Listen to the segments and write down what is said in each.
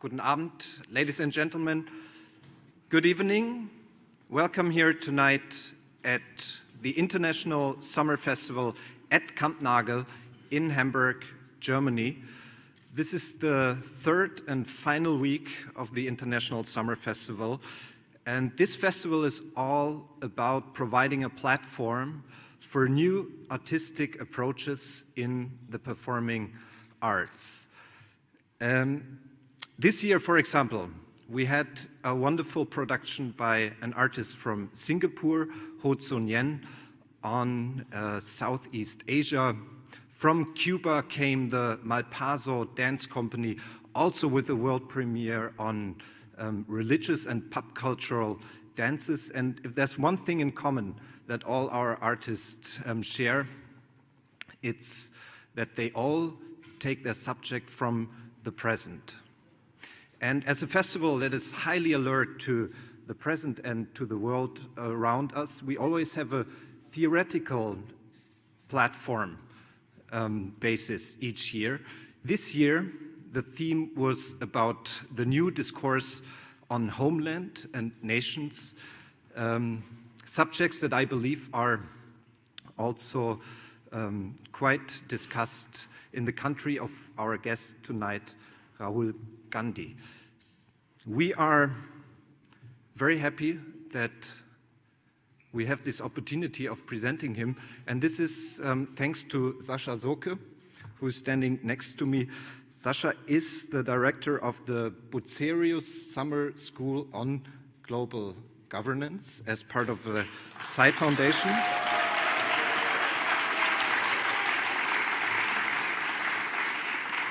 Guten Abend, ladies and gentlemen. Good evening. Welcome here tonight at the International Summer Festival at Kampnagel in Hamburg, Germany. This is the third and final week of the International Summer Festival. And this festival is all about providing a platform for new artistic approaches in the performing arts. This year, for example, we had a wonderful production by an artist from Singapore, Ho Tsun Yen, on Southeast Asia. From Cuba came the Malpaso Dance Company, also with a world premiere on religious and pop cultural dances. And if there's one thing in common that all our artists share, it's that they all take their subject from the present. And as a festival that is highly alert to the present and to the world around us, we always have a theoretical platform basis each year. This year, the theme was about the new discourse on homeland and nations, subjects that I believe are also quite discussed in the country of our guest tonight, Rahul Gandhi. We are very happy that we have this opportunity of presenting him, and this is thanks to Sascha Soke, who's standing next to me. Sascha is the director of the Bucerius Summer School on Global Governance as part of the Zeit Foundation.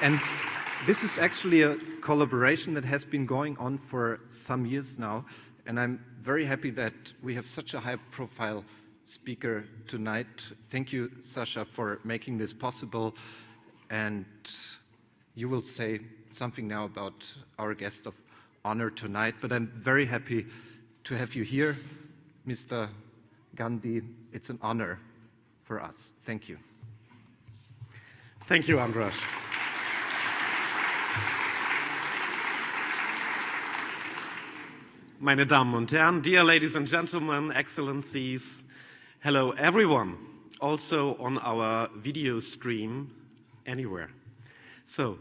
And this is actually a collaboration that has been going on for some years now, and I'm very happy that we have such a high-profile speaker tonight. Thank you, Sascha, for making this possible, and you will say something now about our guest of honor tonight, but I'm very happy to have you here, Mr. Gandhi. It's an honor for us. Thank you. Thank you, Andras. Meine Damen und Herren, dear ladies and gentlemen, excellencies, hello everyone, also on our video stream anywhere. So,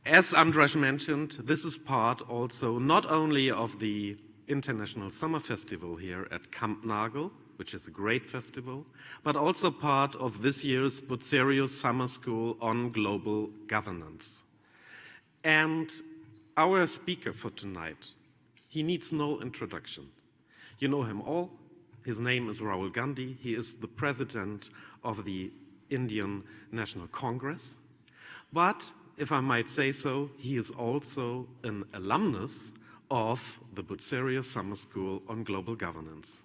as Andras mentioned, this is part also not only of the International Summer Festival here at Kampnagel, which is a great festival, but also part of this year's Bucerius Summer School on Global Governance. And our speaker for tonight, he needs no introduction. You know him all. His name is Rahul Gandhi. He is the president of the Indian National Congress. But, if I might say so, he is also an alumnus of the Bucerius Summer School on Global Governance.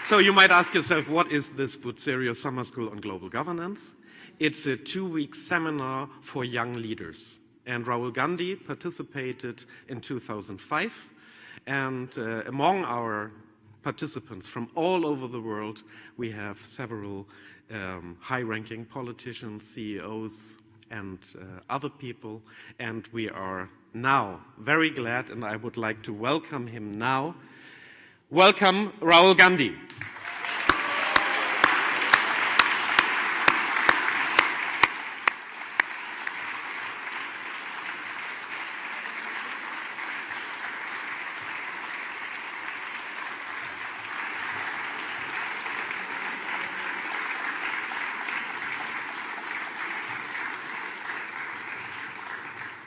So you might ask yourself, what is this Bucerius Summer School on Global Governance? It's a 2-week seminar for young leaders. And Rahul Gandhi participated in 2005. And among our participants from all over the world, we have several high-ranking politicians, CEOs, and other people. And we are now very glad, and I would like to welcome him now. Welcome, Rahul Gandhi.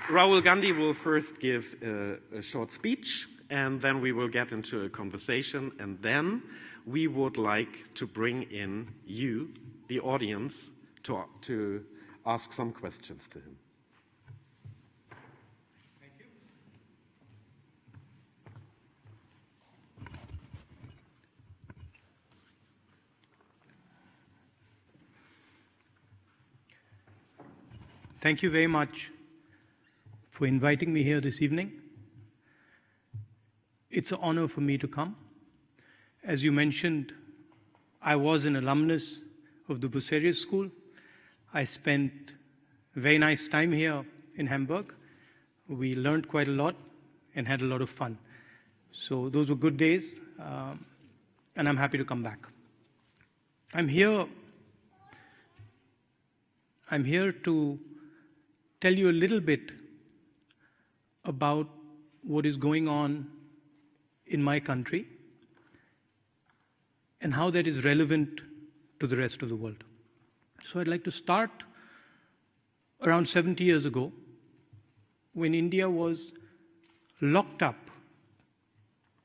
Rahul Gandhi will first give a short speech, and then we will get into a conversation, and then we would like to bring in you, the audience, to ask some questions to him. Thank you. Thank you very much for inviting me here this evening. It's an honor for me to come. As you mentioned, I was an alumnus of the Bucerius school. I spent a very nice time here in Hamburg. We learned quite a lot and had a lot of fun. So those were good days, and I'm happy to come back. I'm here to tell you a little bit about what is going on in my country and how that is relevant to the rest of the world. So I'd like to start around 70 years ago, when India was locked up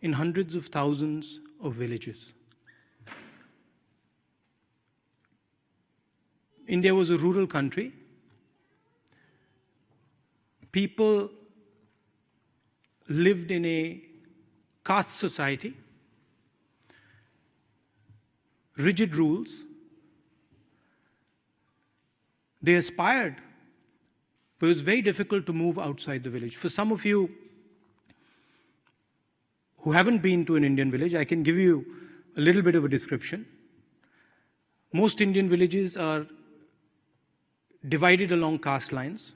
in hundreds of thousands of villages. India was a rural country. People lived in a caste society, rigid rules. They aspired, but it was very difficult to move outside the village. For some of you who haven't been to an Indian village, I can give you a little bit of a description. Most Indian villages are divided along caste lines.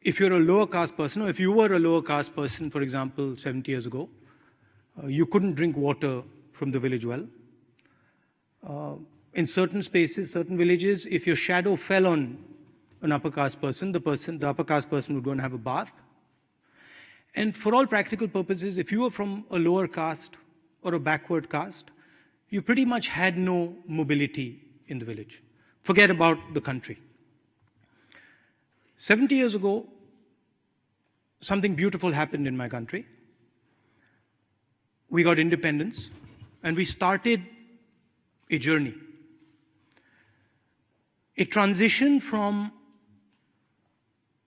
If you're a lower caste person, or if you were a lower caste person, for example, 70 years ago, you couldn't drink water from the village well. In certain spaces, certain villages, if your shadow fell on an upper caste person, the upper caste person would go and have a bath. And for all practical purposes, if you were from a lower caste or a backward caste, you pretty much had no mobility in the village. Forget about the country. 70 years ago, something beautiful happened in my country. We got independence, and we started a journey. A transition from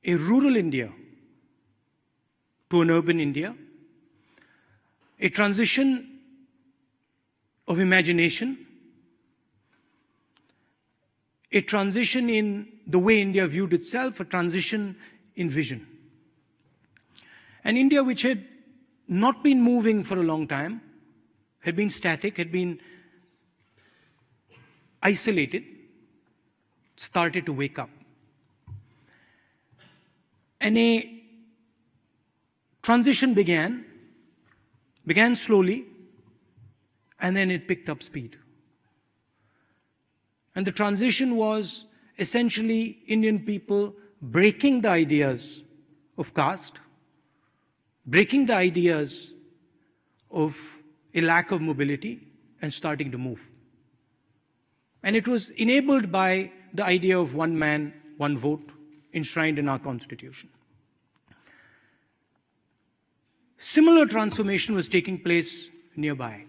a rural India to an urban India. A transition of imagination. A transition in the way India viewed itself, a transition in vision. And India, which had not been moving for a long time, had been static, had been isolated, started to wake up. And a transition began slowly, and then it picked up speed. And the transition was essentially Indian people breaking the ideas of caste, breaking the ideas of a lack of mobility, and starting to move. And it was enabled by the idea of one man, one vote, enshrined in our constitution. Similar transformation was taking place nearby.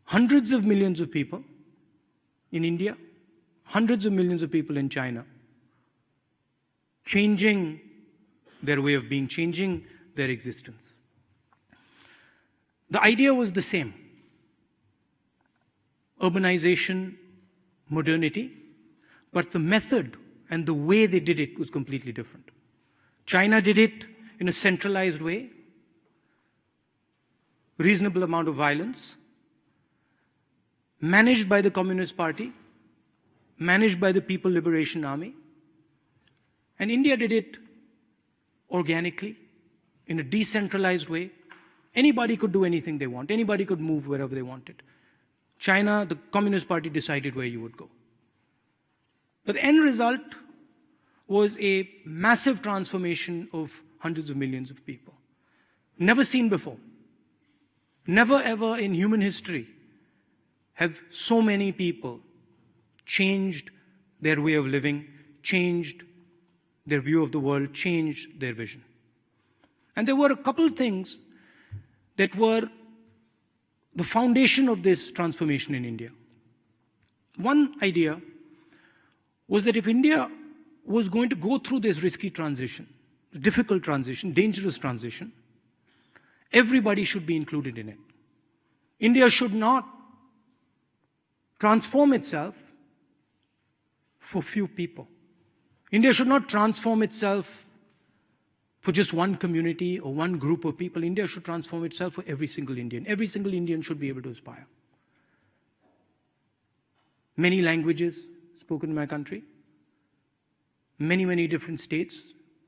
Hundreds of millions of people in India, hundreds of millions of people in China, changing their way of being, changing their existence. The idea was the same. Urbanization, modernity, but the method and the way they did it was completely different. China did it in a centralized way, reasonable amount of violence, managed by the Communist Party, managed by the People Liberation Army. And India did it organically, in a decentralized way. Anybody could do anything they want. Anybody could move wherever they wanted. China, the Communist Party decided where you would go. But the end result was a massive transformation of hundreds of millions of people. Never seen before. Never ever in human history have so many people changed their way of living, changed their view of the world, changed their vision. And there were a couple of things that were the foundation of this transformation in India. One idea was that if India was going to go through this risky transition, difficult transition, dangerous transition, everybody should be included in it. India should not transform itself for few people. India should not transform itself for just one community or one group of people. India should transform itself for every single Indian. Every single Indian should be able to aspire. many languages spoken in my country, many, many different states,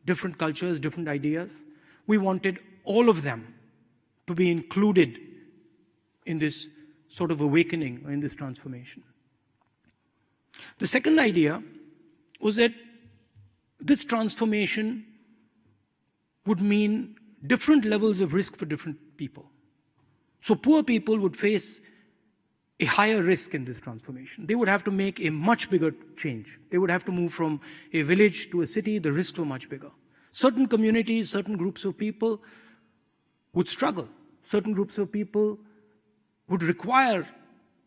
different cultures, different ideas. We wanted all of them to be included in this sort of awakening, or in this transformation. The second idea was that this transformation would mean different levels of risk for different people. So poor people would face a higher risk in this transformation. They would have to make a much bigger change. They would have to move from a village to a city. The risks were much bigger. Certain communities, certain groups of people would struggle. Certain groups of people would require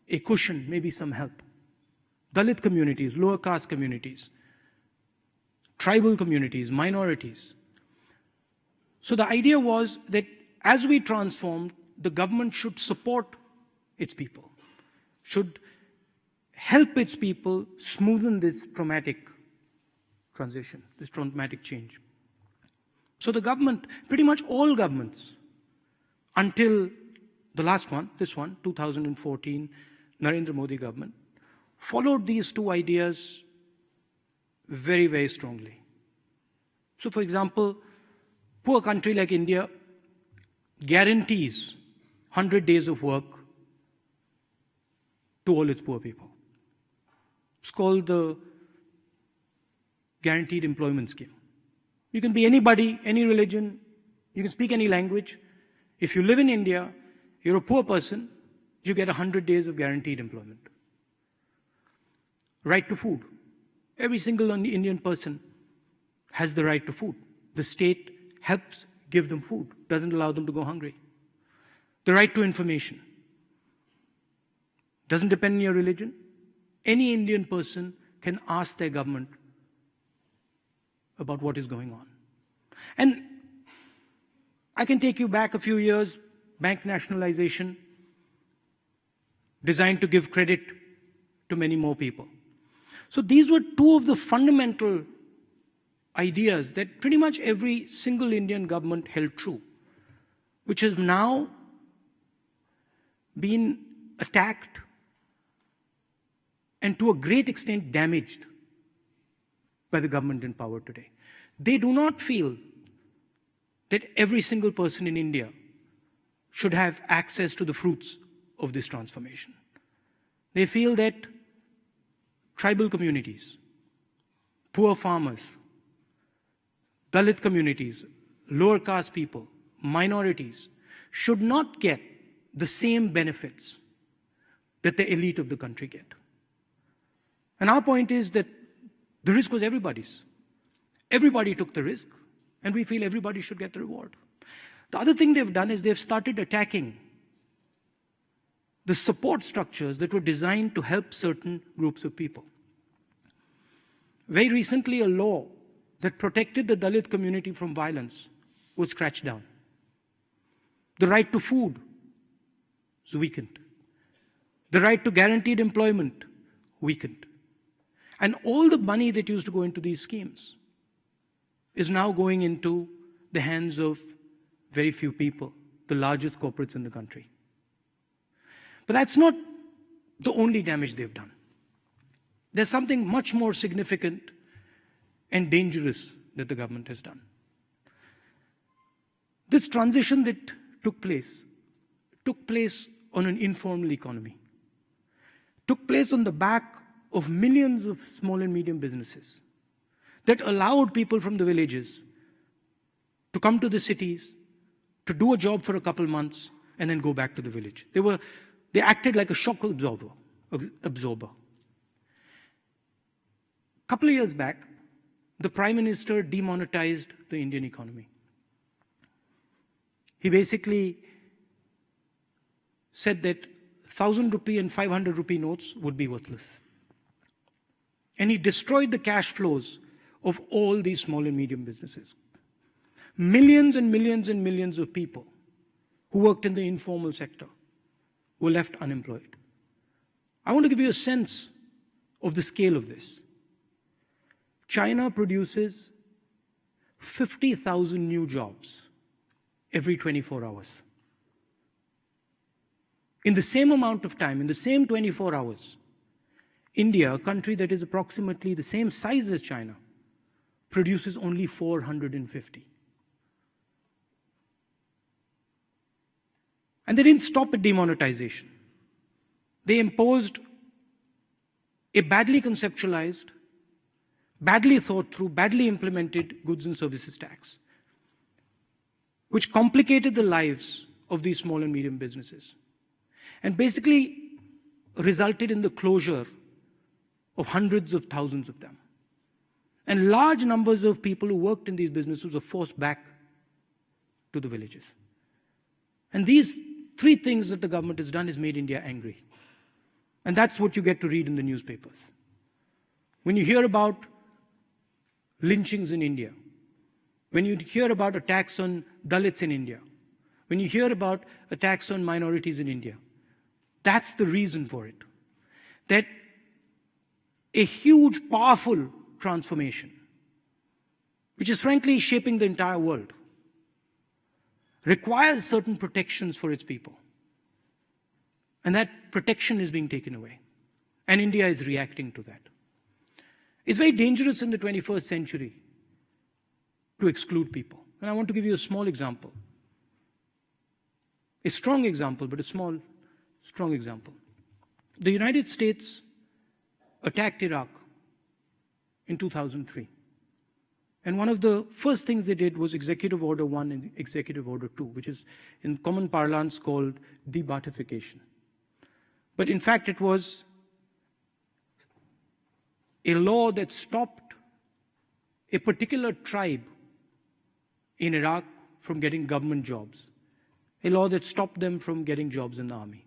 a cushion, maybe some help. Dalit communities, lower caste communities, tribal communities, minorities. So the idea was that as we transformed, the government should support its people, should help its people smoothen this traumatic transition, this traumatic change. So the government, pretty much all governments, until the last one, this one, 2014, Narendra Modi government, followed these two ideas very, very strongly. So for example, poor country like India guarantees 100 days of work to all its poor people. It's called the Guaranteed Employment Scheme. You can be anybody, any religion, you can speak any language. If you live in India, you're a poor person, you get 100 days of guaranteed employment. Right to food. Every single Indian person has the right to food. The state helps give them food, doesn't allow them to go hungry. The right to information. Doesn't depend on your religion. Any Indian person can ask their government about what is going on. And I can take you back a few years, bank nationalization, designed to give credit to many more people. So these were two of the fundamental ideas that pretty much every single Indian government held true, which has now been attacked and to a great extent damaged by the government in power today. They do not feel that every single person in India should have access to the fruits of this transformation. They feel that tribal communities, poor farmers, Dalit communities, lower caste people, minorities should not get the same benefits that the elite of the country get. And our point is that the risk was everybody's. Everybody took the risk, and we feel everybody should get the reward. The other thing they've done is they've started attacking the support structures that were designed to help certain groups of people. Very recently, a law that protected the Dalit community from violence was scratched down. The right to food was weakened. The right to guaranteed employment weakened. And all the money that used to go into these schemes is now going into the hands of very few people, the largest corporates in the country. But that's not the only damage they've done. There's something much more significant and dangerous that the government has done. This transition that took place on an informal economy, took place on the back of millions of small and medium businesses that allowed people from the villages to come to the cities, to do a job for a couple months, and then go back to the village. They acted like a shock absorber. A couple of years back, the Prime Minister demonetized the Indian economy. He basically said that 1,000 rupee and 500 rupee notes would be worthless. And he destroyed the cash flows of all these small and medium businesses. Millions and millions and millions of people who worked in the informal sector were left unemployed. I want to give you a sense of the scale of this. China produces 50,000 new jobs every 24 hours. In the same amount of time, in the same 24 hours, India, a country that is approximately the same size as China, produces only 450. And they didn't stop at demonetization. They imposed a badly conceptualized, badly thought through, badly implemented goods and services tax, which complicated the lives of these small and medium businesses and basically resulted in the closure of hundreds of thousands of them. And large numbers of people who worked in these businesses were forced back to the villages. And these three things that the government has done has made India angry. And that's what you get to read in the newspapers. When you hear about lynchings in India, when you hear about attacks on Dalits in India, when you hear about attacks on minorities in India, that's the reason for it. That a huge, powerful transformation, which is frankly shaping the entire world, requires certain protections for its people. And that protection is being taken away. And India is reacting to that. It's very dangerous in the 21st century to exclude people. And I want to give you a small example. A strong example, but a small, strong example. The United States attacked Iraq in 2003. And one of the first things they did was Executive Order 1 and Executive Order 2, which is in common parlance called de-Baathification. But in fact, it was a law that stopped a particular tribe in Iraq from getting government jobs, a law that stopped them from getting jobs in the army.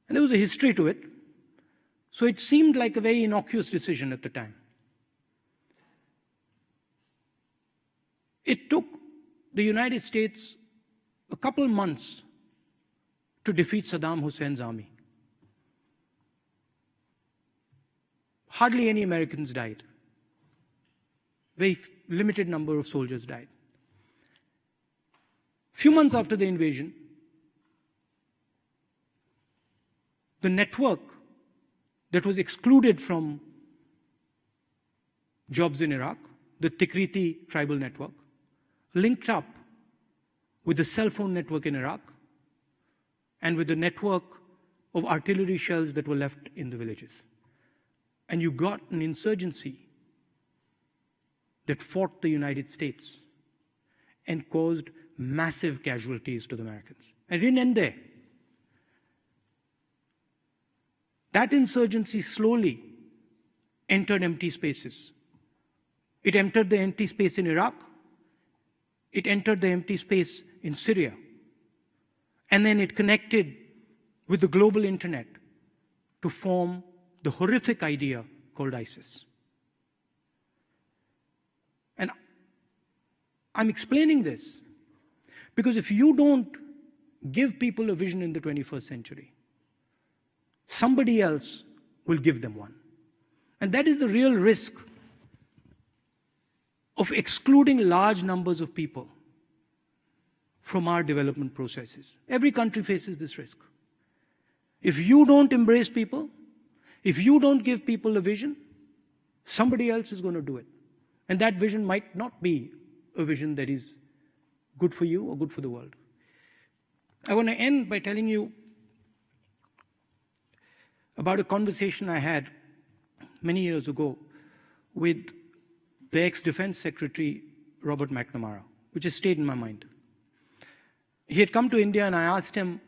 And there was a history to it, so it seemed like a very innocuous decision at the time. It took the United States a couple months to defeat Saddam Hussein's army. Hardly any Americans died. Very limited number of soldiers died. Few months after the invasion, the network that was excluded from jobs in Iraq, the Tikriti tribal network, linked up with the cell phone network in Iraq and with the network of artillery shells that were left in the villages. And you got an insurgency that fought the United States and caused massive casualties to the Americans. And it didn't end there. That insurgency slowly entered empty spaces. It entered the empty space in Iraq. It entered the empty space in Syria. And then it connected with the global internet to form the horrific idea called ISIS. And I'm explaining this because if you don't give people a vision in the 21st century, somebody else will give them one. And that is the real risk of excluding large numbers of people from our development processes. Every country faces this risk. If you don't embrace people, if you don't give people a vision, somebody else is going to do it. And that vision might not be a vision that is good for you or good for the world. I want to end by telling you about a conversation I had many years ago with the ex-Defense Secretary, Robert McNamara, which has stayed in my mind. He had come to India and I asked him,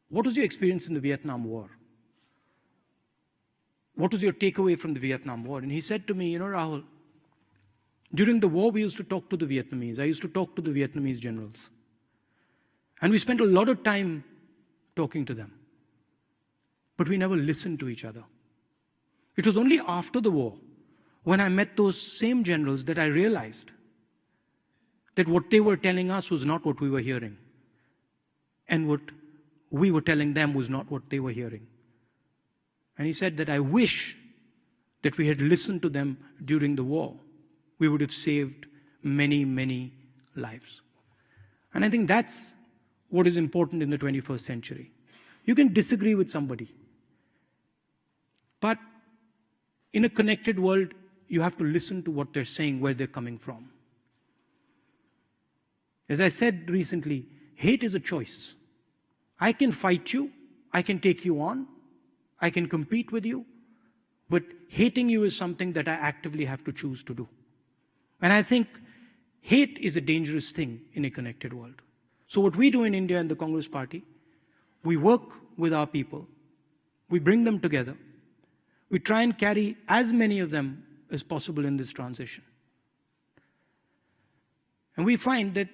what was your experience in the Vietnam War? What was your takeaway from the Vietnam War? And he said to me, you know, Rahul, during the war we used to talk to the Vietnamese. I used to talk to the Vietnamese generals. And we spent a lot of time talking to them. But we never listened to each other. It was only after the war, when I met those same generals, that I realized that what they were telling us was not what we were hearing. And what we were telling them was not what they were hearing. And he said that I wish that we had listened to them during the war. We would have saved many, many lives. And I think that's what is important in the 21st century. You can disagree with somebody, But in a connected world, you have to listen to what they're saying, where they're coming from. As I said recently, hate is a choice. I can fight you, I can take you on, I can compete with you, but hating you is something that I actively have to choose to do. And I think hate is a dangerous thing in a connected world. So what we do in India in the Congress Party, we work with our people, we bring them together, we try and carry as many of them as possible in this transition. And we find that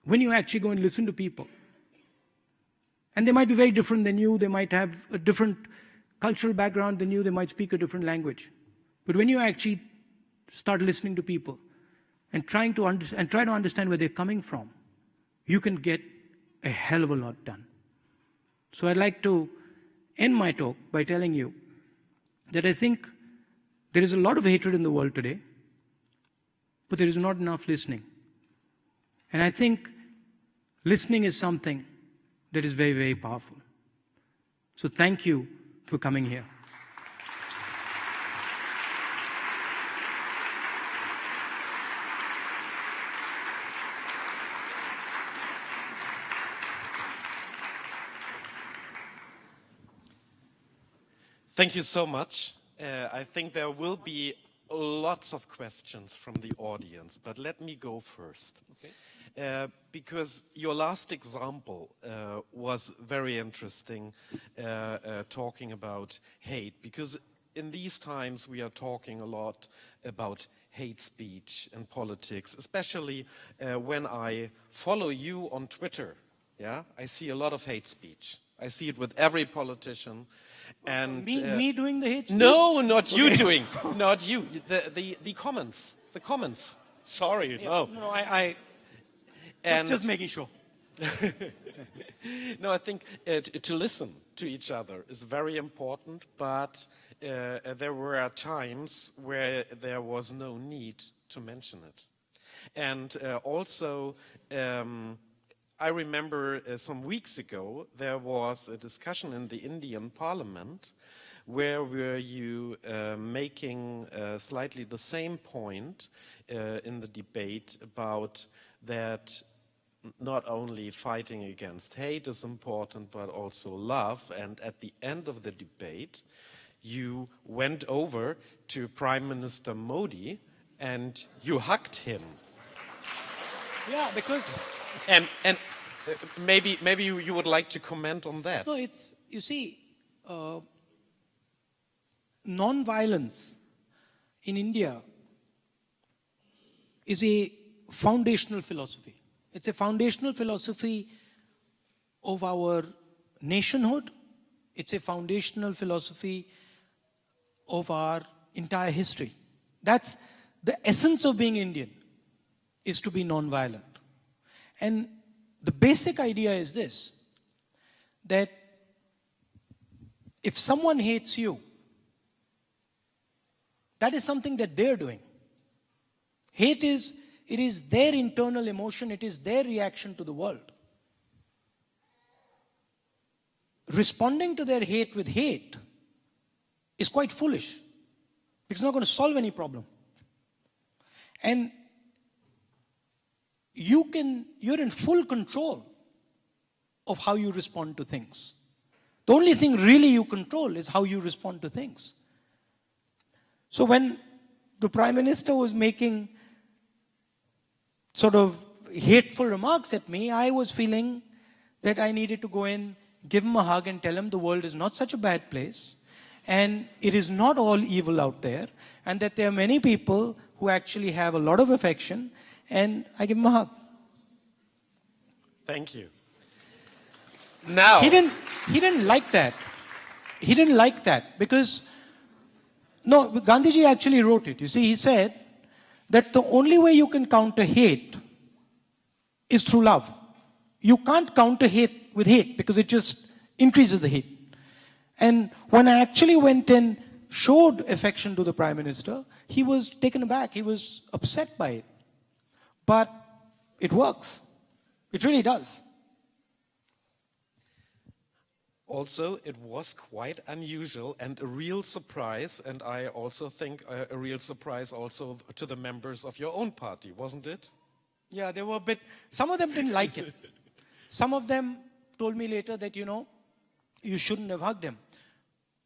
when you actually go and listen to people, and they might be very different than you, they might have a different cultural background than you, they might speak a different language. But when you actually start listening to people and try to understand where they're coming from, you can get a hell of a lot done. So I'd like to end my talk by telling you that I think there is a lot of hatred in the world today, but there is not enough listening. And I think listening is something that is very, very powerful. So thank you for coming here. Thank you so much. I think there will be lots of questions from the audience, but let me go first. Okay. Because your last example was very interesting, talking about hate, because in these times we are talking a lot about hate speech and politics, especially when I follow you on Twitter. Yeah, I see a lot of hate speech. I see it with every politician. And me doing the hate speech? No, not you doing, not you. The comments, Sorry, yeah, no. I just making sure. No, I think to listen to each other is very important, but there were times where there was no need to mention it. And also, I remember some weeks ago, there was a discussion in the Indian parliament where were you making slightly the same point in the debate about that not only fighting against hate is important, but also love. And at the end of the debate, you went over to Prime Minister Modi and you hugged him. Yeah, because... And maybe you would like to comment on that. No, it's, you see, non-violence in India is a foundational philosophy. It's a foundational philosophy of our nationhood. It's a foundational philosophy of our entire history. That's the essence of being Indian, is to be non-violent. And the basic idea is this, that if someone hates you, that is something that they're doing. Hate is, it is their internal emotion, it is their reaction to the world. Responding to their hate with hate is quite foolish. It's not going to solve any problem. And you're in full control of how you respond to things. The only thing really you control is how you respond to things. So when the Prime Minister was making sort of hateful remarks at me, I was feeling that I needed to go in, give him a hug and tell him the world is not such a bad place and it is not all evil out there, and that there are many people who actually have a lot of affection, and I give him a hug. Thank you. Now, he didn't like that. He didn't like that because, no, Gandhiji actually wrote it. You see, he said that the only way you can counter hate is through love. You can't counter hate with hate because it just increases the hate. And when I actually went and showed affection to the Prime Minister, he was taken aback. He was upset by it. But it works. It really does. Also, it was quite unusual and a real surprise, and I also think a real surprise also to the members of your own party, wasn't it? Yeah, they were a bit, some of them didn't like it. Some of them told me later that, you know, you shouldn't have hugged him.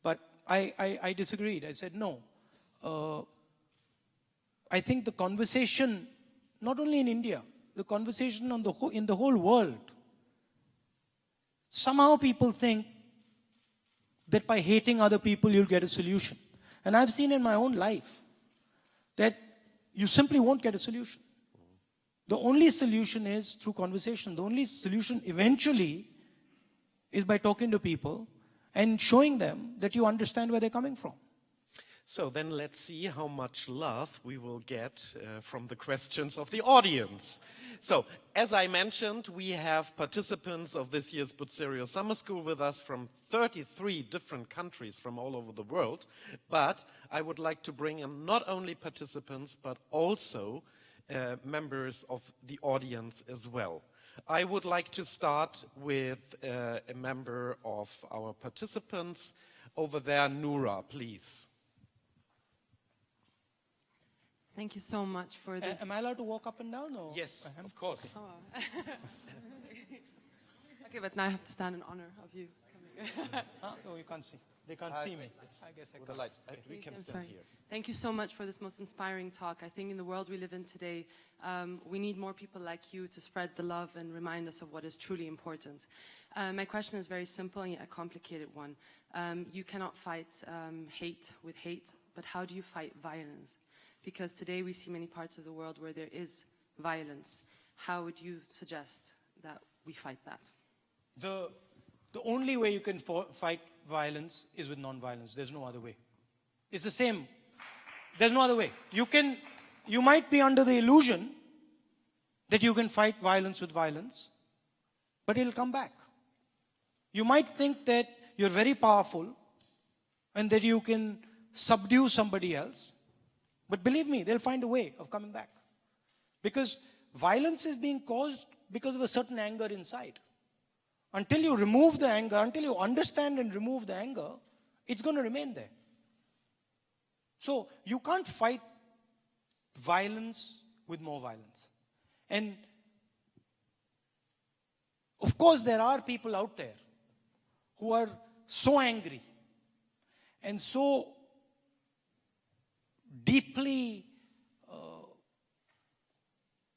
But I disagreed. I said, no. I think the conversation, not only in India, the conversation on in the whole world, somehow people think that by hating other people, you'll get a solution. And I've seen in my own life that you simply won't get a solution. The only solution is through conversation. The only solution eventually is by talking to people and showing them that you understand where they're coming from. So then let's see how much love we will get from the questions of the audience. So, as I mentioned, we have participants of this year's Bucerius Summer School with us from 33 different countries from all over the world. But I would like to bring in not only participants, but also members of the audience as well. I would like to start with a member of our participants. Over there, Noura, please. Thank you so much for this. Am I allowed to walk up and down? Or? Yes, of course. Oh. Okay, but now I have to stand in honor of you coming. No, you can't see. They can't see me. I guess I with can. the lights. We Please, can I'm stand sorry. here. Thank you so much for this most inspiring talk. I think in the world we live in today, we need more people like you to spread the love and remind us of what is truly important. My question is very simple and yet a complicated one. You cannot fight hate with hate, but how do you fight violence? Because today we see many parts of the world where there is violence. How would you suggest that we fight that? The only way you can fight violence is with non-violence. There's no other way. It's the same. There's no other way. You might be under the illusion that you can fight violence with violence, but it'll come back. You might think that you're very powerful and that you can subdue somebody else, but believe me, they'll find a way of coming back. Because violence is being caused because of a certain anger inside. Until you remove the anger, until you understand and remove the anger, it's going to remain there. So you can't fight violence with more violence. And of course, there are people out there who are so angry and so deeply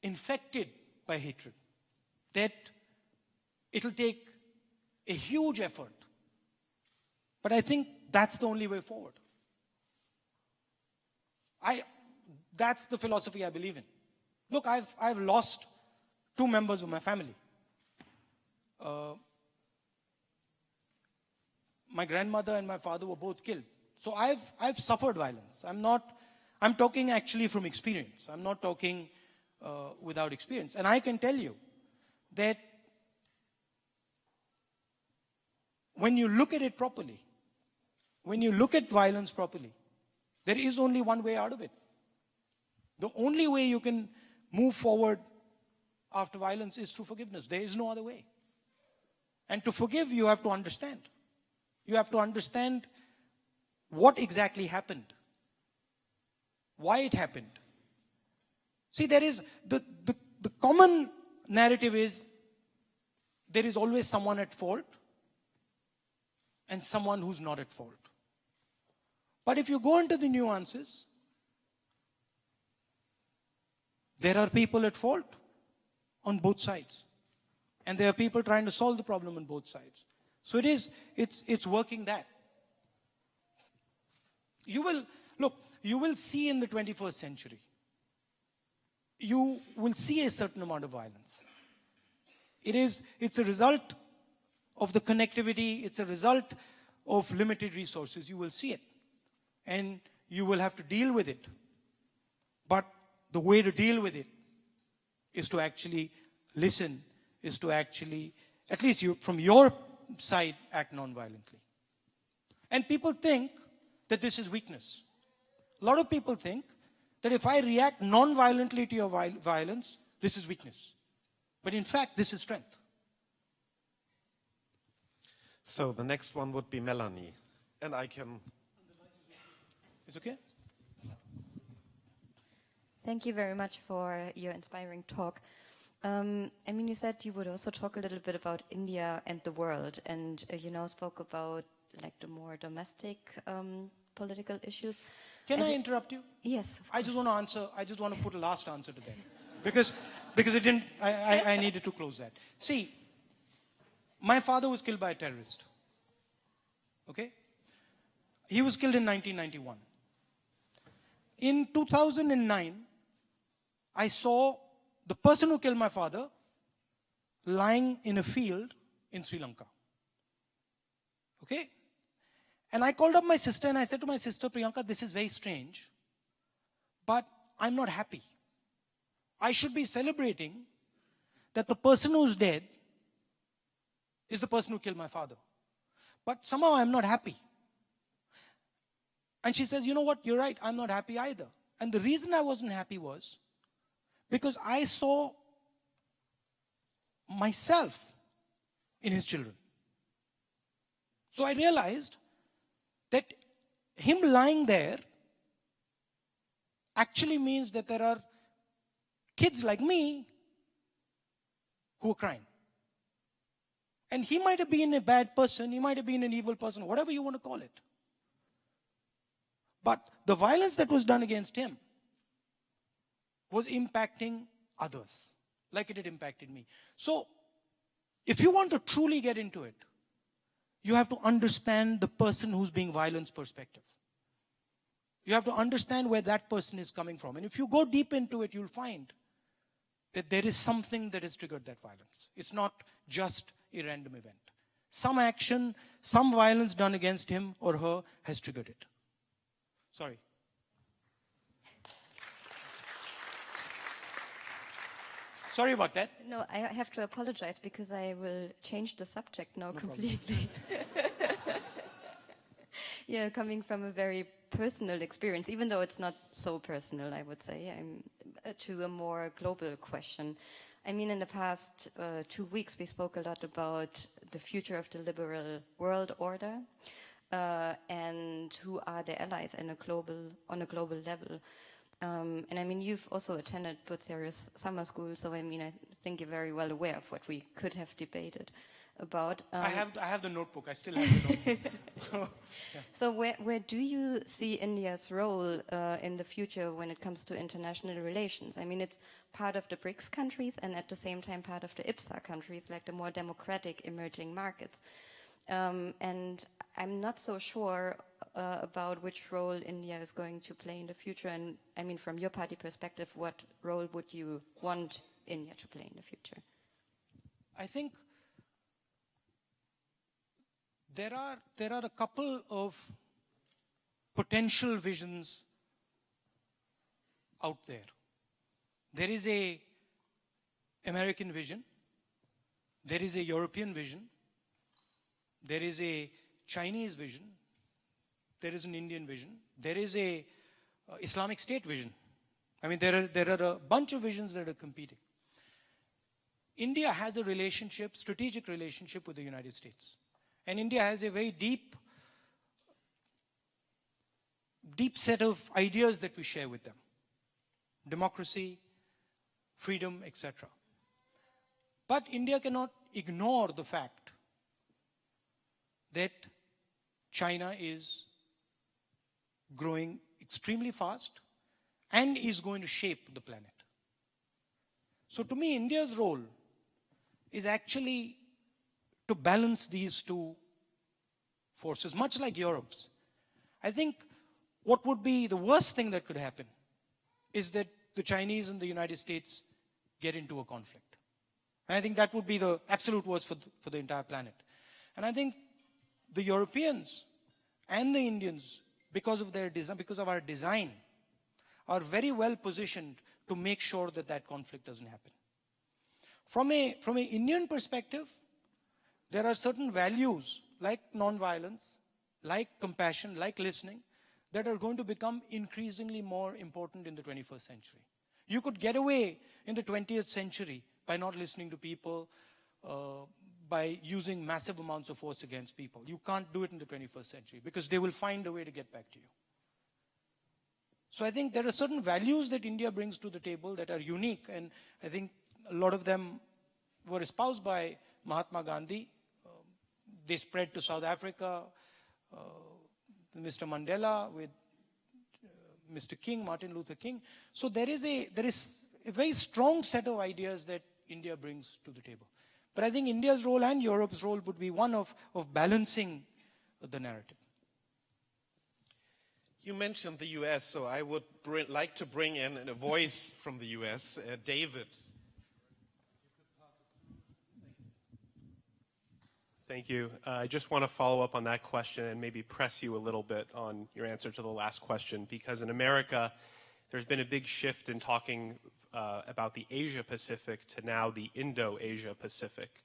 infected by hatred that it'll take a huge effort. But I think that's the only way forward. That's the philosophy I believe in. Look, I've lost 2 members of my family. My grandmother and my father were both killed. So I've suffered violence. I'm talking actually from experience. I'm not talking without experience. And I can tell you that when you look at it properly, when you look at violence properly, there is only one way out of it. The only way you can move forward after violence is through forgiveness. There is no other way. And to forgive, you have to understand. You have to understand what exactly happened, why it happened. See, there is the common narrative is there is always someone at fault and someone who's not at fault. But if you go into the nuances, there are people at fault on both sides. And there are people trying to solve the problem on both sides. So it's working that. You will see in the 21st century, you will see a certain amount of violence. It's a result of the connectivity, it's a result of limited resources. You will see it. And you will have to deal with it. But the way to deal with it is to actually listen, is to actually, at least from your side, act non-violently. And people think that this is weakness. A lot of people think that if I react non-violently to your violence, this is weakness. But in fact, this is strength. So the next one would be Melanie. And I can... It's okay? Thank you very much for your inspiring talk. I mean, you said you would also talk a little bit about India and the world, and you now spoke about like the more domestic political issues. Can I interrupt you? Yes. I just want to answer. I just want to put a last answer to that, because it didn't. I needed to close that. See, my father was killed by a terrorist. Okay, he was killed in 1991. In 2009, I saw the person who killed my father lying in a field in Sri Lanka. Okay? And I called up my sister and I said to my sister, Priyanka, this is very strange, but I'm not happy. I should be celebrating that the person who's dead is the person who killed my father. But somehow I'm not happy. And she says, you know what, you're right, I'm not happy either. And the reason I wasn't happy was because I saw myself in his children. So I realized that him lying there actually means that there are kids like me who are crying. And he might have been a bad person, he might have been an evil person, whatever you want to call it. But the violence that was done against him was impacting others, like it had impacted me. So, if you want to truly get into it, you have to understand the person who's being violenced's perspective. You have to understand where that person is coming from. And if you go deep into it, you'll find that there is something that has triggered that violence. It's not just a random event. Some action, some violence done against him or her has triggered it. Sorry. Sorry about that. No, I have to apologize because I will change the subject now completely. Yeah, coming from a very personal experience, even though it's not so personal, I would say, to a more global question. I mean, in the past 2 weeks, we spoke a lot about the future of the liberal world order and who are the allies on a global level. And I mean, you've also attended Bucerius summer school, so I mean, I think you're very well aware of what we could have debated about. I have the notebook. I still have the notebook. Yeah. So where do you see India's role in the future when it comes to international relations? I mean, it's part of the BRICS countries and at the same time part of the IPSA countries, like the more democratic emerging markets. And I'm not so sure about which role India is going to play in the future. And I mean, from your party perspective, what role would you want India to play in the future? I think there are a couple of potential visions out there. There is a American vision. There is a European vision. There is a Chinese vision. There is an Indian vision. There is a Islamic State vision. I mean, there are a bunch of visions that are competing. India has a relationship, strategic relationship with the United States. And India has a very deep set of ideas that we share with them. Democracy, freedom, etc. But India cannot ignore the fact that China is growing extremely fast and is going to shape the planet. So to me, India's role is actually to balance these two forces, much like Europe's. I think what would be the worst thing that could happen is that the Chinese and the United States get into a conflict. And I think that would be the absolute worst for the entire planet. And I think the Europeans and the Indians, because of their design, because of our design, are very well positioned to make sure that that conflict doesn't happen. From an Indian perspective, there are certain values like non-violence, like compassion, like listening, that are going to become increasingly more important in the 21st century. You could get away in the 20th century by not listening to people, by using massive amounts of force against people. You can't do it in the 21st century because they will find a way to get back to you. So I think there are certain values that India brings to the table that are unique, and I think a lot of them were espoused by Mahatma Gandhi. They spread to South Africa, Mr. Mandela with Mr. King, Martin Luther King. So there is a very strong set of ideas that India brings to the table. But I think India's role and Europe's role would be one of balancing the narrative. You mentioned the US, so I would like to bring in a voice from the US, David. Thank you. I just want to follow up on that question and maybe press you a little bit on your answer to the last question, because in America, there's been a big shift in talking about the Asia-Pacific to now the Indo-Asia-Pacific.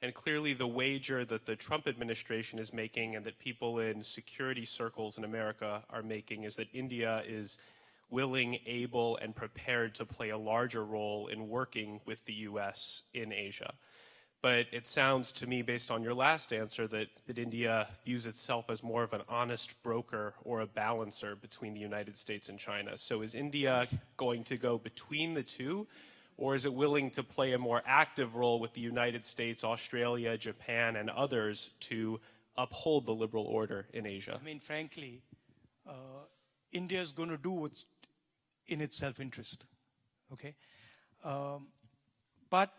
And clearly the wager that the Trump administration is making and that people in security circles in America are making is that India is willing, able, and prepared to play a larger role in working with the US in Asia. But it sounds to me, based on your last answer, that India views itself as more of an honest broker or a balancer between the United States and China. So is India going to go between the two, or is it willing to play a more active role with the United States, Australia, Japan, and others to uphold the liberal order in Asia? I mean, frankly, India is going to do what's in its self-interest, okay? But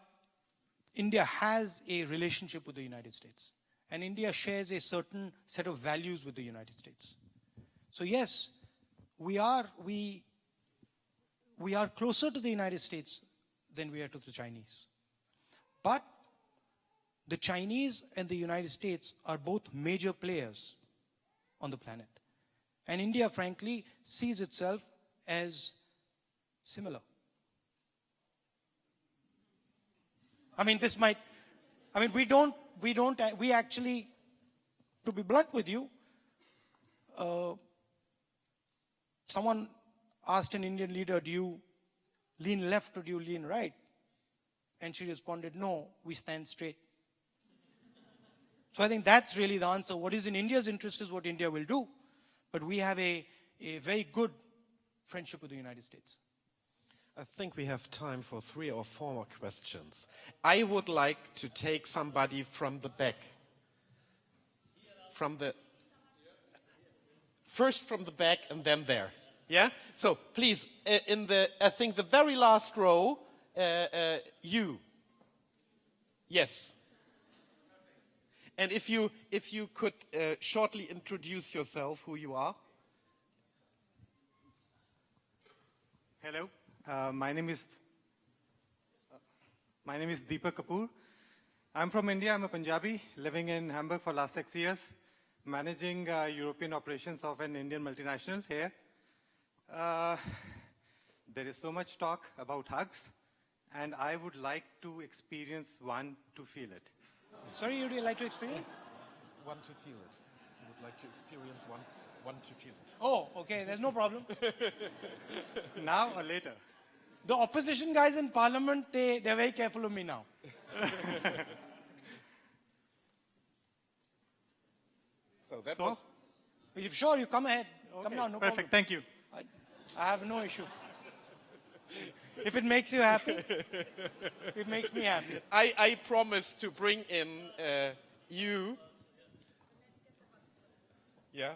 India has a relationship with the United States, and India shares a certain set of values with the United States. So yes, we are closer to the United States than we are to the Chinese. But the Chinese and the United States are both major players on the planet. And India, frankly, sees itself as similar. I mean, we actually, to be blunt with you, someone asked an Indian leader, do you lean left or do you lean right? And she responded, no, we stand straight. So I think that's really the answer. What is in India's interest is what India will do. But we have a very good friendship with the United States. I think we have time for 3 or 4 more questions. I would like to take somebody from the back. First from the back and then there. Yeah? So please, I think the very last row, you. Yes. And if you could shortly introduce yourself, who you are. Hello. My name is Deepak Kapoor. I'm from India. I'm a Punjabi living in Hamburg for the last 6 years, managing European operations of an Indian multinational here. There is so much talk about hugs, and I would like to experience one to feel it. Sorry, you would like to experience? One to feel it. You would like to experience one to feel it. Oh, okay, there's no problem. Now or later? The opposition guys in parliament, they're very careful of me now. So that was... Sure, you come ahead. Okay, come down, no perfect, problem. thank you. I have no issue. If it makes you happy, it makes me happy. I promise to bring in you. Yeah.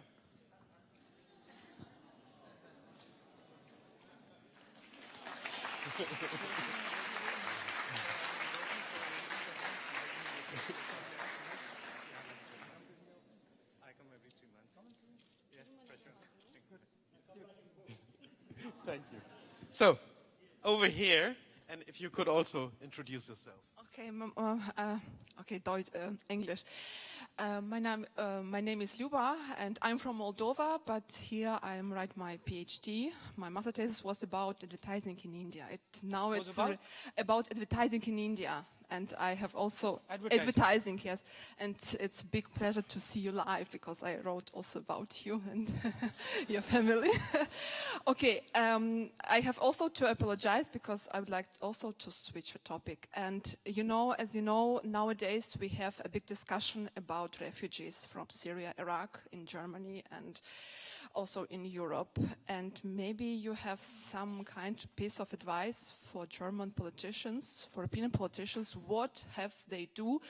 Thank you. So, over here, and if you could also introduce yourself. Okay, Deutsch, English. My name is Luba, and I'm from Moldova, but here I write my PhD. My master thesis was about advertising in India. Now it's about advertising in India. and I have also Advertising. yes. And it's a big pleasure to see you live because I wrote also about you and your family. Okay, I have also to apologize because I would like also to switch the topic. And as you know, nowadays we have a big discussion about refugees from Syria, Iraq, in Germany, and also in Europe. And maybe you have some kind of piece of advice for German politicians, for European politicians. What have they do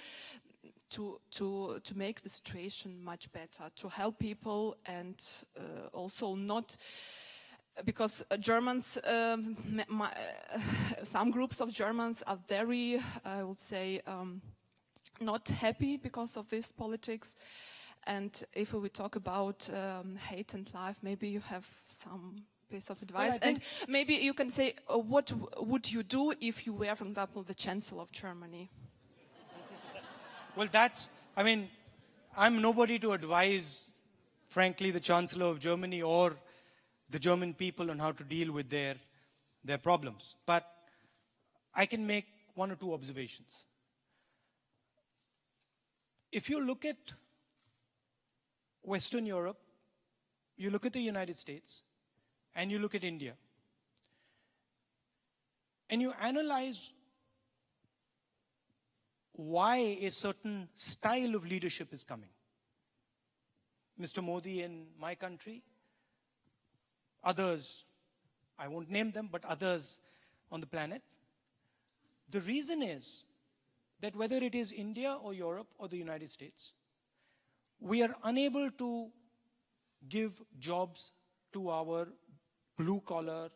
to make the situation much better, to help people, and also not, because Germans, some groups of Germans are very, I would say, not happy because of this politics. And if we talk about hate and life, maybe you have some piece of advice. And maybe you can say, what would you do if you were, for example, the Chancellor of Germany? Well, I'm nobody to advise, frankly, the Chancellor of Germany or the German people on how to deal with their problems. But I can make one or two observations. If you look at Western Europe, you look at the United States, and you look at India, and you analyze why a certain style of leadership is coming. Mr. Modi in my country, others, I won't name them, but others on the planet. The reason is that whether it is India or Europe or the United States, we are unable to give jobs to our blue collar,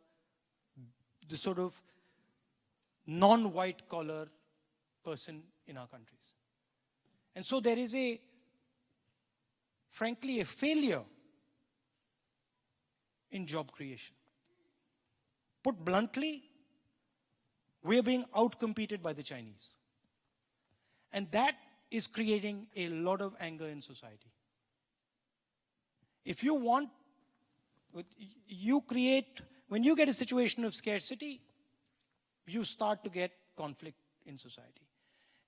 the sort of non-white collar person in our countries. And so there is frankly, a failure in job creation. Put bluntly, we are being outcompeted by the Chinese. And that is creating a lot of anger in society. If you want, when you get a situation of scarcity, you start to get conflict in society.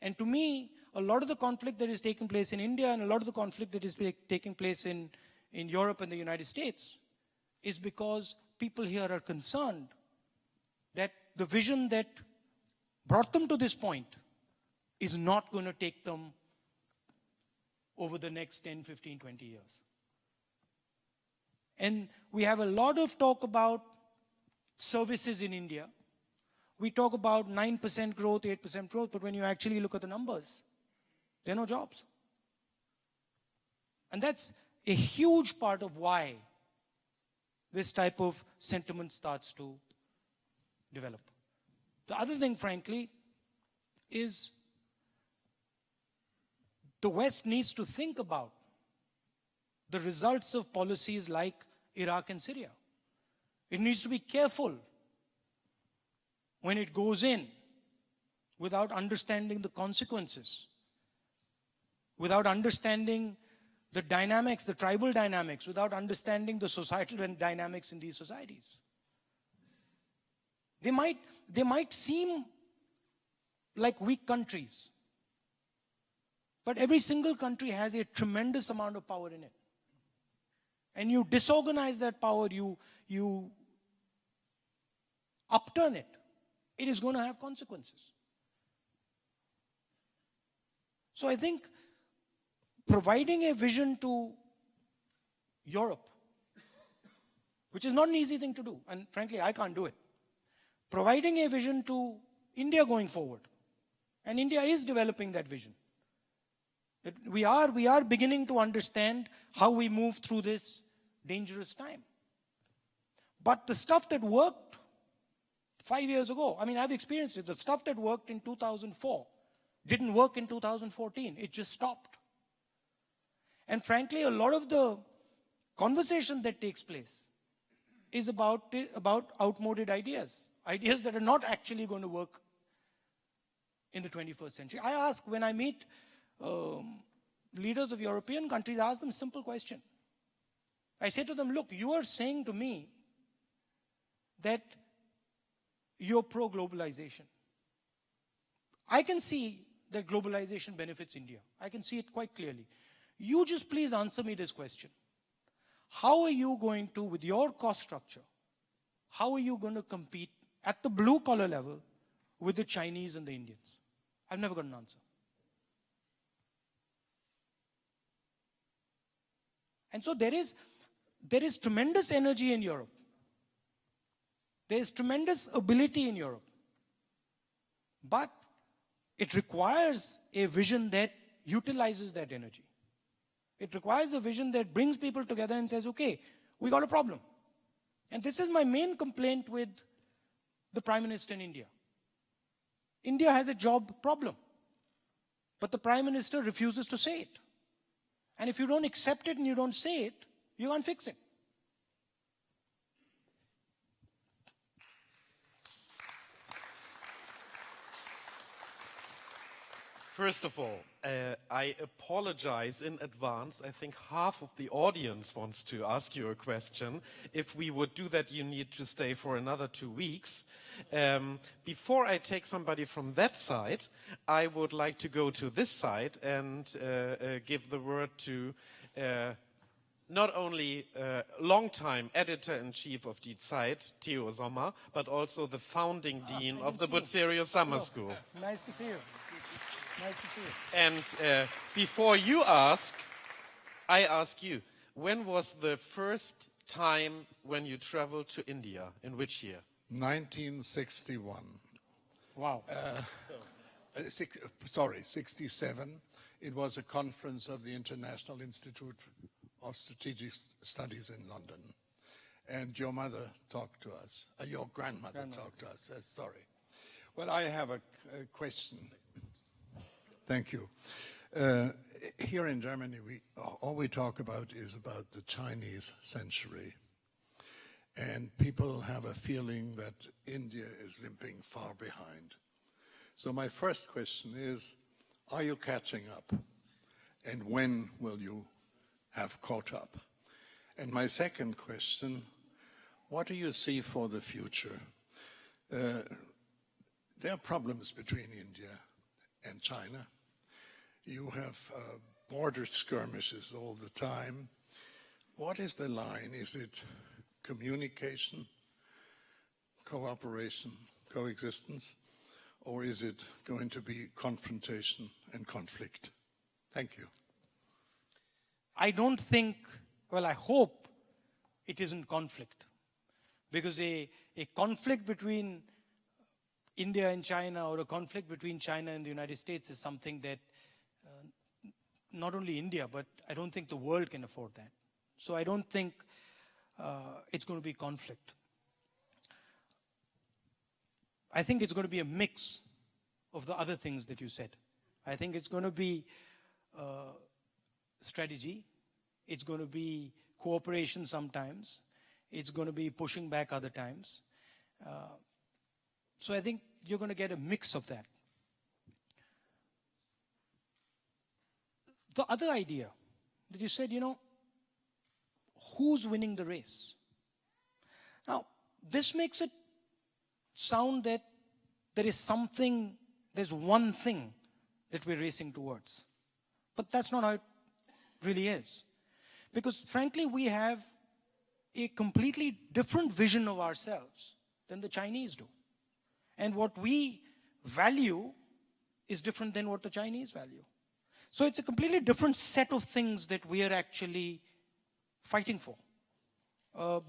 And to me, a lot of the conflict that is taking place in India and a lot of the conflict that is taking place in Europe and the United States is because people here are concerned that the vision that brought them to this point is not going to take them over the next 10, 15, 20 years. And we have a lot of talk about services in India. We talk about 9% growth, 8% growth, but when you actually look at the numbers, there are no jobs. And that's a huge part of why this type of sentiment starts to develop. The other thing, frankly, is the West needs to think about the results of policies like Iraq and Syria. It needs to be careful when it goes in without understanding the consequences, without understanding the dynamics, the tribal dynamics, without understanding the societal dynamics in these societies. They might seem like weak countries, but every single country has a tremendous amount of power in it. And you disorganize that power, you upturn it, it is going to have consequences. So I think providing a vision to Europe, which is not an easy thing to do, and frankly, I can't do it. Providing a vision to India going forward, and India is developing that vision. That we are beginning to understand how we move through this dangerous time. But the stuff that worked 5 years ago, I've experienced it. The stuff that worked in 2004 didn't work in 2014. It just stopped. And frankly, a lot of the conversation that takes place is about outmoded ideas that are not actually going to work in the 21st century. I ask, when I meet leaders of European countries, I ask them a simple question. I say to them, look, you are saying to me that you're pro-globalization. I can see that globalization benefits India. I can see it quite clearly. You just please answer me this question. How are you going to, with your cost structure, how are you going to compete at the blue collar level with the Chinese and the Indians? I've never got an answer. And so there is tremendous energy in Europe. There is tremendous ability in Europe. But it requires a vision that utilizes that energy. It requires a vision that brings people together and says, okay, we got a problem. And this is my main complaint with the Prime Minister in India. India has a job problem. But the Prime Minister refuses to say it. And if you don't accept it and you don't say it, you can't fix it. First of all, I apologize in advance. I think half of the audience wants to ask you a question. If we would do that, you need to stay for another 2 weeks. Before I take somebody from that side, I would like to go to this side and give the word to not only longtime editor-in-chief of Die Zeit, Theo Sommer, but also the founding dean of the Bucerius Summer School. Nice to see you. Nice to see you. And before you ask, I ask you, when was the first time when you traveled to India? In which year? 1961. Wow. 67. It was a conference of the International Institute of Strategic Studies in London. And your mother talked to us, your grandmother talked to us, sorry. Well, I have a question. Thank you. Here in Germany, all we talk about is about the Chinese century. And people have a feeling that India is limping far behind. So my first question is, are you catching up? And when will you have caught up? And my second question, what do you see for the future? There are problems between India and China. You have border skirmishes all the time. What is the line? Is it communication, cooperation, coexistence, or is it going to be confrontation and conflict? Thank you. I don't think, well, I hope it isn't conflict. Because a conflict between India and China or a conflict between China and the United States is something that not only India, but I don't think the world can afford that. So I don't think it's going to be conflict. I think it's going to be a mix of the other things that you said. I think it's going to be strategy. It's going to be cooperation sometimes. It's going to be pushing back other times. So I think you're going to get a mix of that. The other idea that you said, who's winning the race? Now, this makes it sound that there is something, there's one thing that we're racing towards. But that's not how it really is. Because frankly, we have a completely different vision of ourselves than the Chinese do. And what we value is different than what the Chinese value. So it's a completely different set of things that we are actually fighting for.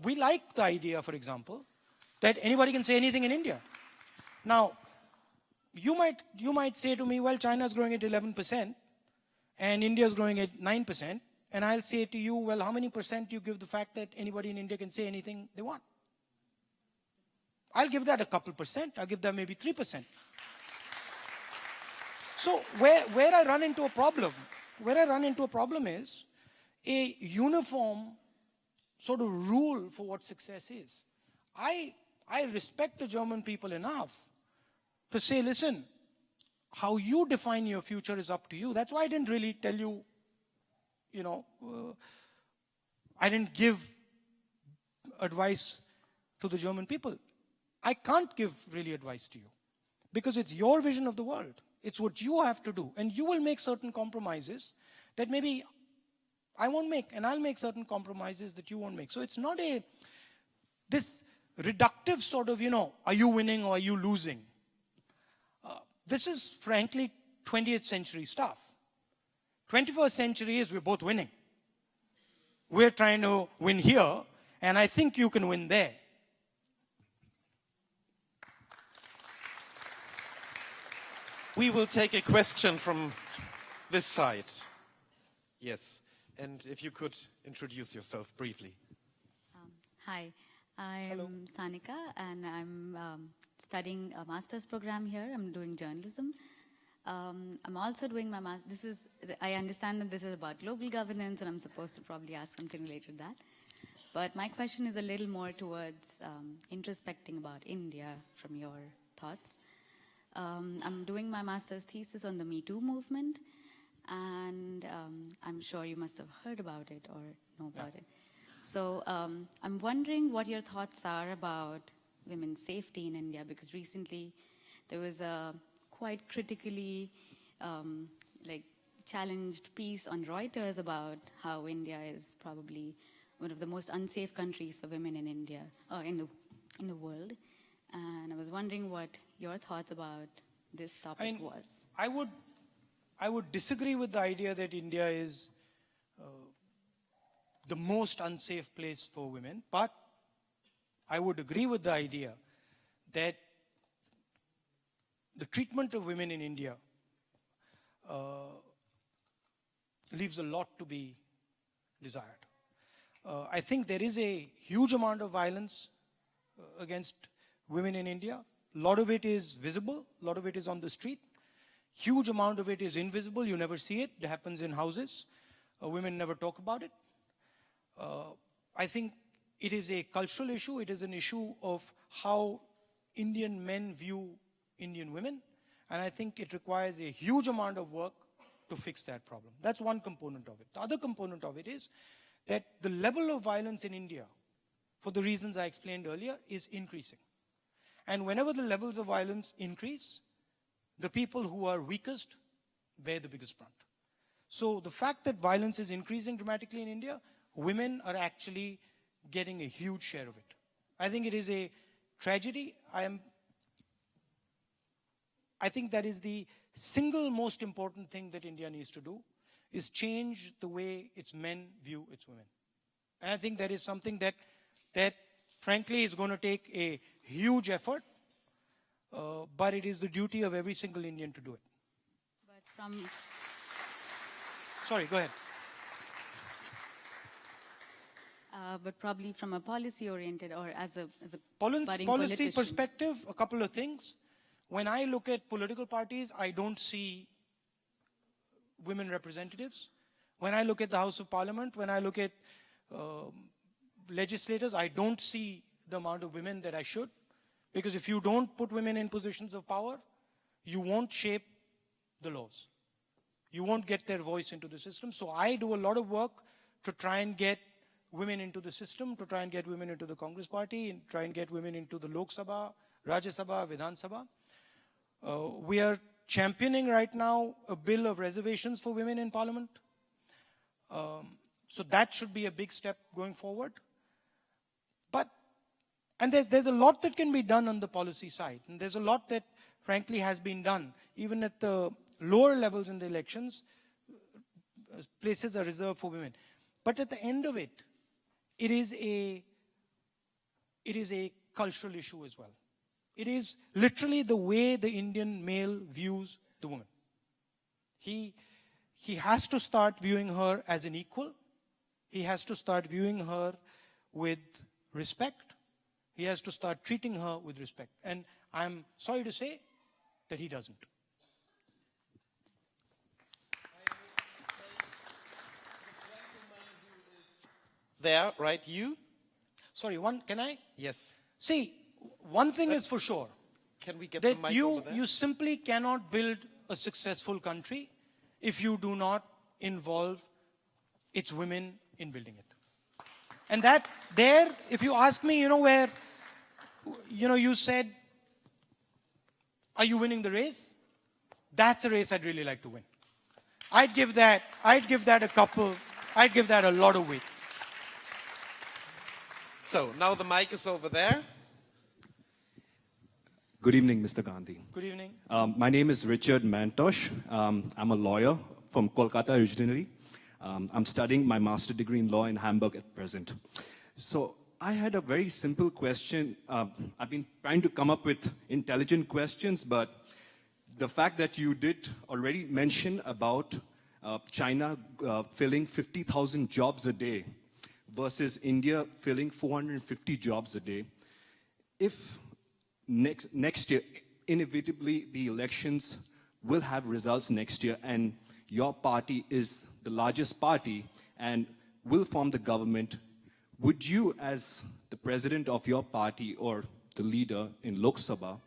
We like the idea, for example, that anybody can say anything in India. Now, you might say to me, well, China is growing at 11% and India is growing at 9%. And I'll say to you, well, how many percent do you give the fact that anybody in India can say anything they want? I'll give that a couple percent. I'll give that maybe 3%. So where I run into a problem is a uniform sort of rule for what success is. I respect the German people enough to say, listen, how you define your future is up to you. That's why I didn't really tell you, I didn't give advice to the German people. I can't give really advice to you because it's your vision of the world. It's what you have to do. And you will make certain compromises that maybe I won't make, and I'll make certain compromises that you won't make. So it's not this reductive sort of, are you winning or are you losing? This is frankly 20th century stuff. 21st century is we're both winning. We're trying to win here, and I think you can win there. We will take a question from this side. Yes, and if you could introduce yourself briefly. Hi, I'm Sanika, and I'm studying a master's program here. I'm doing journalism. I'm also doing my master's. I understand that this is about global governance, and I'm supposed to probably ask something related to that. But my question is a little more towards introspecting about India from your thoughts. I'm doing my master's thesis on the Me Too movement, and I'm sure you must have heard about it or know about it. So I'm wondering what your thoughts are about women's safety in India, because recently there was a quite critically challenged piece on Reuters about how India is probably one of the most unsafe countries for women in India, in the world. And I was wondering what your thoughts about this topic was. I would disagree with the idea that India is the most unsafe place for women, but I would agree with the idea that the treatment of women in India leaves a lot to be desired. I think there is a huge amount of violence against women in India. A lot of it is visible, a lot of it is on the street. Huge amount of it is invisible, you never see it. It happens in houses. Women never talk about it. I think it is a cultural issue. It is an issue of how Indian men view Indian women. And I think it requires a huge amount of work to fix that problem. That's one component of it. The other component of it is that the level of violence in India, for the reasons I explained earlier, is increasing. And whenever the levels of violence increase, the people who are weakest bear the biggest brunt. So the fact that violence is increasing dramatically in India, women are actually getting a huge share of it. I think it is a tragedy. I think that is the single most important thing that India needs to do, is change the way its men view its women. And I think that is something that frankly is going to take a huge effort, but it is the duty of every single Indian to do it. But from... Sorry, go ahead. But probably from a policy-oriented or as a policy perspective, a couple of things. When I look at political parties, I don't see women representatives. When I look at the House of Parliament, when I look at legislators, I don't see the amount of women that I should. Because if you don't put women in positions of power, you won't shape the laws. You won't get their voice into the system. So I do a lot of work to try and get women into the system, to try and get women into the Congress party, and try and get women into the Lok Sabha, Rajya Sabha, Vidhan Sabha. We are championing right now a bill of reservations for women in Parliament. So that should be a big step going forward. And there's a lot that can be done on the policy side. And there's a lot that, frankly, has been done. Even at the lower levels in the elections, places are reserved for women. But at the end of it, it is a cultural issue as well. It is literally the way the Indian male views the woman. He has to start viewing her as an equal. He has to start viewing her with respect. He has to start treating her with respect. And I'm sorry to say that he doesn't. There, right, you? Sorry, can I? Yes. See, one thing is for sure. Can we get the that mic over there? you simply cannot build a successful country if you do not involve its women in building it. And that there, if you ask me, where, you said, are you winning the race? That's a race I'd really like to win. I'd give that a lot of weight. So now the mic is over there. Good evening, Mr. Gandhi. Good evening. My name is Richard Mantosh. I'm a lawyer from Kolkata originally. I'm studying my master's degree in law in Hamburg at present. So I had a very simple question. I've been trying to come up with intelligent questions, but the fact that you did already mention about China filling 50,000 jobs a day versus India filling 450 jobs a day. If next year, inevitably, the elections will have results next year, and your party is the largest party and will form the government, would you, as the president of your party or the leader in Lok Sabha,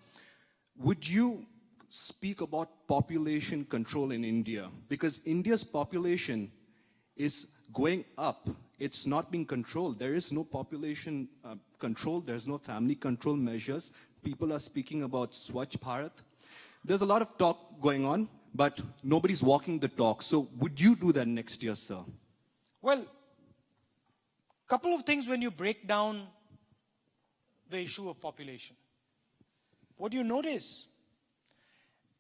would you speak about population control in India? Because India's population is going up. It's not being controlled. There is no population control. There's no family control measures. People are speaking about Swachh Bharat. There's a lot of talk going on, but nobody's walking the talk. So would you do that next year, sir? Well, couple of things when you break down the issue of population. What you notice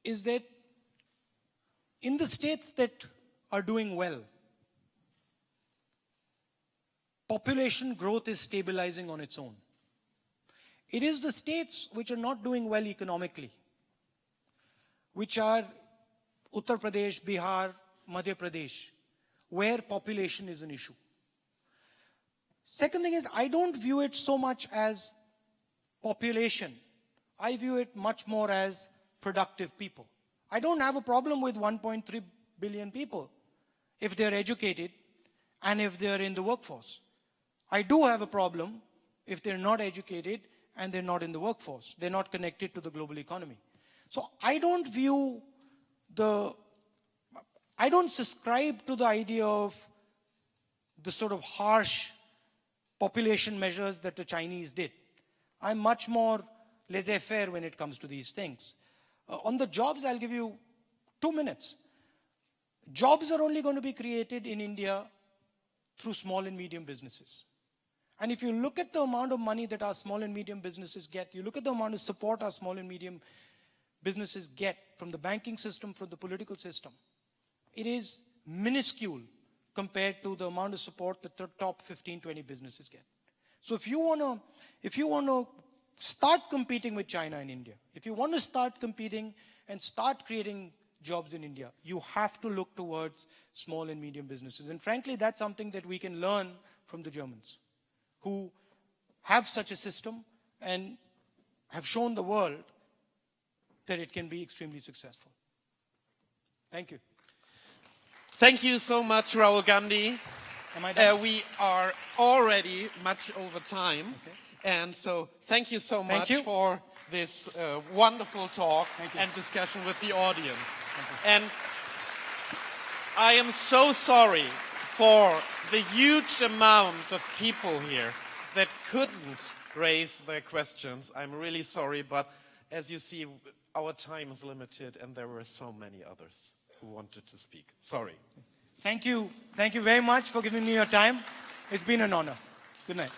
is that in the states that are doing well, population growth is stabilizing on its own. It is the states which are not doing well economically, which are Uttar Pradesh, Bihar, Madhya Pradesh, where population is an issue. Second thing is, I don't view it so much as population. I view it much more as productive people. I don't have a problem with 1.3 billion people if they're educated and if they're in the workforce. I do have a problem if they're not educated and they're not in the workforce. They're not connected to the global economy. So I don't subscribe to the idea of the sort of harsh population measures that the Chinese did. I'm much more laissez-faire when it comes to these things. On the jobs, I'll give you 2 minutes. Jobs are only going to be created in India through small and medium businesses. And if you look at the amount of money that our small and medium businesses get, you look at the amount of support our small and medium businesses get from the banking system, from the political system, it is minuscule compared to the amount of support that the top 15, 20 businesses get. So if you want to start competing with China and India, if you want to start competing and start creating jobs in India, you have to look towards small and medium businesses. And frankly, that's something that we can learn from the Germans, who have such a system and have shown the world that it can be extremely successful. Thank you. Thank you so much, Rahul Gandhi. Am I done? We are already much over time. Okay. And so thank you so Thank much you. for this wonderful talk Thank you. and discussion with the audience. And I am so sorry for the huge amount of people here that couldn't raise their questions. I'm really sorry, but as you see, our time is limited and there were so many others who wanted to speak. Sorry. Thank you. Thank you very much for giving me your time. It's been an honor. Good night.